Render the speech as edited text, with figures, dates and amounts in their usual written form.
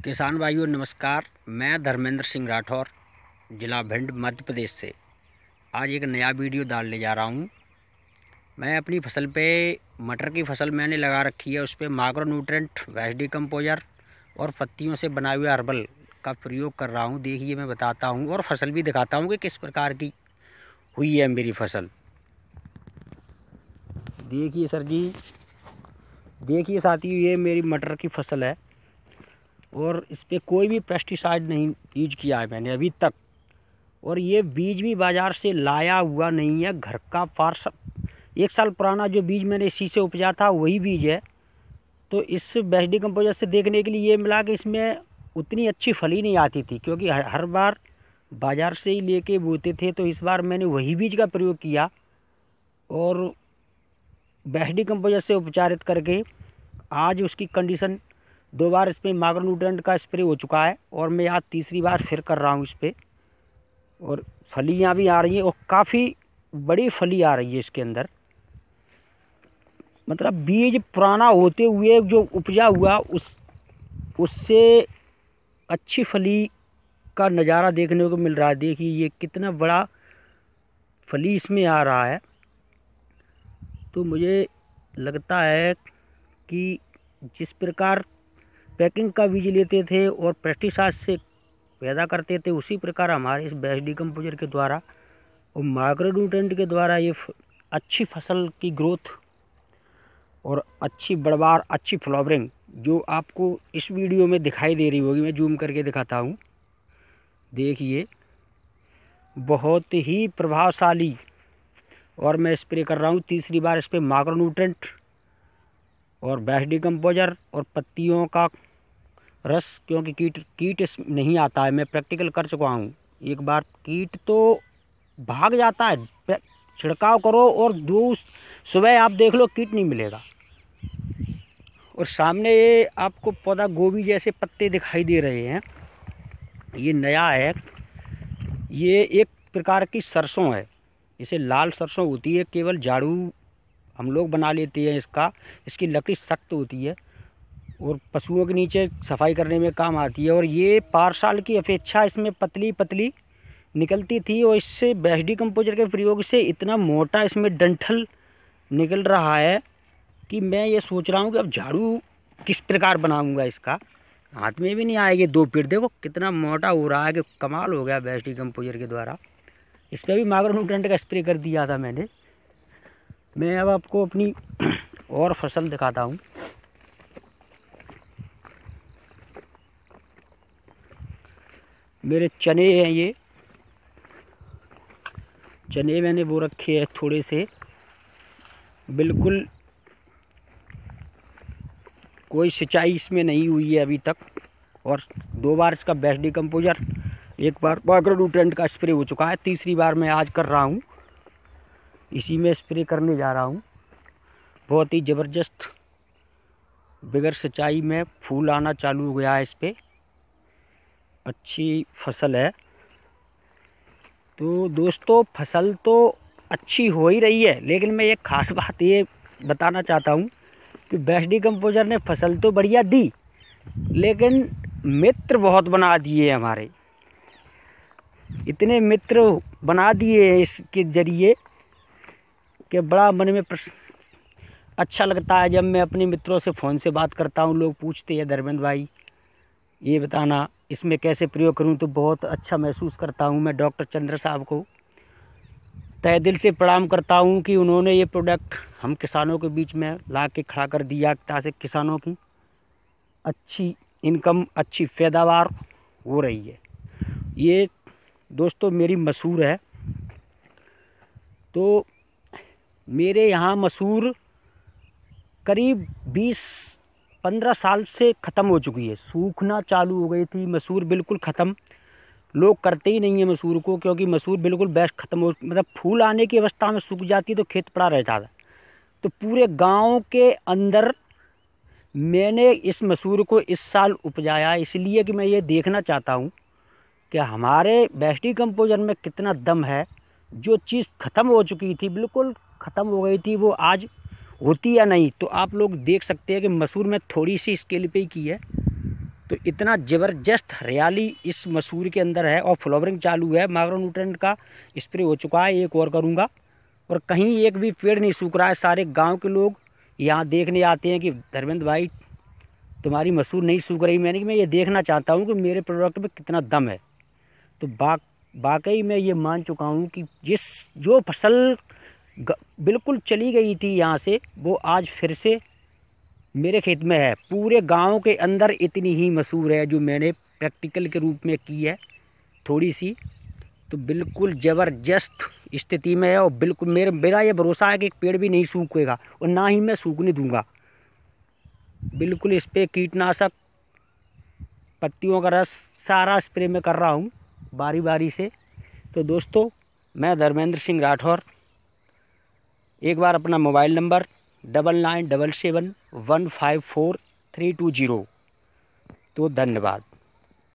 किसान भाइयों नमस्कार। मैं धर्मेंद्र सिंह राठौर, जिला भिंड, मध्य प्रदेश से आज एक नया वीडियो डालने जा रहा हूं। मैं अपनी फसल पे मटर की फसल मैंने लगा रखी है, उस पर माइक्रो न्यूट्रेंट, वेस्ट डिकम्पोजर और पत्तियों से बनाए हुए हर्बल का प्रयोग कर रहा हूं। देखिए, मैं बताता हूं और फसल भी दिखाता हूं कि किस प्रकार की हुई है मेरी फसल। देखिए सर जी, देखिए साथियों, ये मेरी मटर की फसल है और इस पर कोई भी पेस्टिसाइड नहीं यूज किया है मैंने अभी तक। और ये बीज भी बाज़ार से लाया हुआ नहीं है, घर का 1 साल पुराना जो बीज मैंने इसी से उपजा था वही बीज है। तो इस बेस्ट डिकम्पोजर से देखने के लिए ये मिला कि इसमें उतनी अच्छी फली नहीं आती थी, क्योंकि हर बार बाज़ार से ही लेके बोते थे। तो इस बार मैंने वही बीज का प्रयोग किया और बेस्ट डिकम्पोजर से उपचारित करके आज उसकी कंडीशन 2 बार इस पर माइक्रो न्यूट्रेंट का स्प्रे हो चुका है और मैं आज तीसरी बार फिर कर रहा हूँ इस पर। और फलियाँ भी आ रही हैं और काफ़ी बड़ी फली आ रही है इसके अंदर। मतलब बीज पुराना होते हुए जो उपजा हुआ उससे अच्छी फली का नज़ारा देखने को मिल रहा है। देखिए ये कितना बड़ा फली इसमें आ रहा है। तो मुझे लगता है कि जिस प्रकार पैकिंग का बीज लेते थे और पेस्टिसाइड से पैदा करते थे, उसी प्रकार हमारे इस बेस्ट डिकम्पोजर के द्वारा और माइक्रो न्यूट्रेंट के द्वारा ये अच्छी फसल की ग्रोथ और अच्छी बढ़वार, अच्छी फ्लावरिंग जो आपको इस वीडियो में दिखाई दे रही होगी, मैं जूम करके दिखाता हूँ। देखिए बहुत ही प्रभावशाली। और मैं स्प्रे कर रहा हूँ तीसरी बार इस पर माइक्रो न्यूट्रेंट और बेस्ट डिकम्पोजर और पत्तियों का रस, क्योंकि कीट नहीं आता है। मैं प्रैक्टिकल कर चुका हूँ, एक बार कीट तो भाग जाता है, छिड़काव करो और सुबह आप देख लो कीट नहीं मिलेगा। और सामने ये आपको पौधा गोभी जैसे पत्ते दिखाई दे रहे हैं, ये नया है। ये एक प्रकार की सरसों है, इसे लाल सरसों होती है। केवल झाड़ू हम लोग बना लेते हैं इसकी लकड़ी सख्त होती है और पशुओं के नीचे सफाई करने में काम आती है। और ये पार्शाल की अपेक्षा इसमें पतली पतली निकलती थी और इससे बेस्ट डिकम्पोजर के प्रयोग से इतना मोटा इसमें डंठल निकल रहा है कि मैं ये सोच रहा हूँ कि अब झाड़ू किस प्रकार बनाऊँगा। इसका हाथ में भी नहीं आएगी 2 फीट। देखो कितना मोटा हो रहा है कि कमाल हो गया बेस्ट डिकम्पोजर के द्वारा। इस पर भी माइक्रो न्यूट्रेंट का स्प्रे कर दिया था मैंने। मैं अब आपको अपनी और फसल दिखाता हूँ। मेरे चने हैं, ये चने मैंने वो रखे हैं थोड़े से, बिल्कुल कोई सिंचाई इसमें नहीं हुई है अभी तक। और 2 बार इसका बेस्ट डिकम्पोजर, 1 बार माइक्रो न्यूट्रेंट का स्प्रे हो चुका है, तीसरी बार मैं आज कर रहा हूँ, इसी में स्प्रे करने जा रहा हूँ। बहुत ही ज़बरदस्त बगैर सिंचाई में फूल आना चालू हो गया है इस पर, अच्छी फसल है। तो दोस्तों फसल तो अच्छी हो ही रही है, लेकिन मैं एक ख़ास बात ये बताना चाहता हूँ कि बेस्ट डिकम्पोजर ने फसल तो बढ़िया दी, लेकिन मित्र बहुत बना दिए हमारे। इतने मित्र बना दिए इसके ज़रिए कि बड़ा मन में अच्छा लगता है जब मैं अपने मित्रों से फ़ोन से बात करता हूँ। लोग पूछते हैं धर्मेंद्र भाई ये बताना इसमें कैसे प्रयोग करूं, तो बहुत अच्छा महसूस करता हूं। मैं डॉक्टर चंद्र साहब को तहे दिल से प्रणाम करता हूं कि उन्होंने ये प्रोडक्ट हम किसानों के बीच में ला के खड़ा कर दिया, ताकि किसानों की अच्छी इनकम, अच्छी पैदावार हो रही है। ये दोस्तों मेरी मसूर है। तो मेरे यहाँ मसूर करीब 20-15 साल से ख़त्म हो चुकी है, सूखना चालू हो गई थी मसूर, बिल्कुल ख़त्म। लोग करते ही नहीं है मसूर को, क्योंकि मसूर बिल्कुल बेस्ट ख़त्म हो, मतलब फूल आने की अवस्था में सूख जाती है तो खेत पड़ा रहता था। तो पूरे गांव के अंदर मैंने इस मसूर को इस साल उपजाया, इसलिए कि मैं ये देखना चाहता हूँ कि हमारे बेस्ट डिकम्पोजर में कितना दम है। जो चीज़ ख़त्म हो चुकी थी, बिल्कुल ख़त्म हो गई थी, वो आज होती या नहीं। तो आप लोग देख सकते हैं कि मसूर में थोड़ी सी स्केल पे ही की है, तो इतना ज़बरदस्त हरियाली इस मसूर के अंदर है और फ्लावरिंग चालू है। माइक्रोन्यूट्रेंट का स्प्रे हो चुका है, एक और करूँगा। और कहीं एक भी पेड़ नहीं सूख रहा है। सारे गांव के लोग यहाँ देखने आते हैं कि धर्मेंद्र भाई तुम्हारी मसूर नहीं सूख रही। मैं ये देखना चाहता हूँ कि मेरे प्रोडक्ट में कितना दम है। तो वाकई मैं ये मान चुका हूँ कि जो फसल बिल्कुल चली गई थी यहाँ से, वो आज फिर से मेरे खेत में है। पूरे गांव के अंदर इतनी ही मसूर है जो मैंने प्रैक्टिकल के रूप में की है थोड़ी सी। तो बिल्कुल ज़बरदस्त स्थिति में है और बिल्कुल मेरा ये भरोसा है कि एक पेड़ भी नहीं सूखेगा और ना ही मैं सूखने दूंगा। बिल्कुल इस पर कीटनाशक, पत्तियों का रस, सारा स्प्रे में कर रहा हूँ बारी बारी से। तो दोस्तों, मैं धर्मेंद्र सिंह राठौर, एक बार अपना मोबाइल नंबर 9977154320। तो धन्यवाद।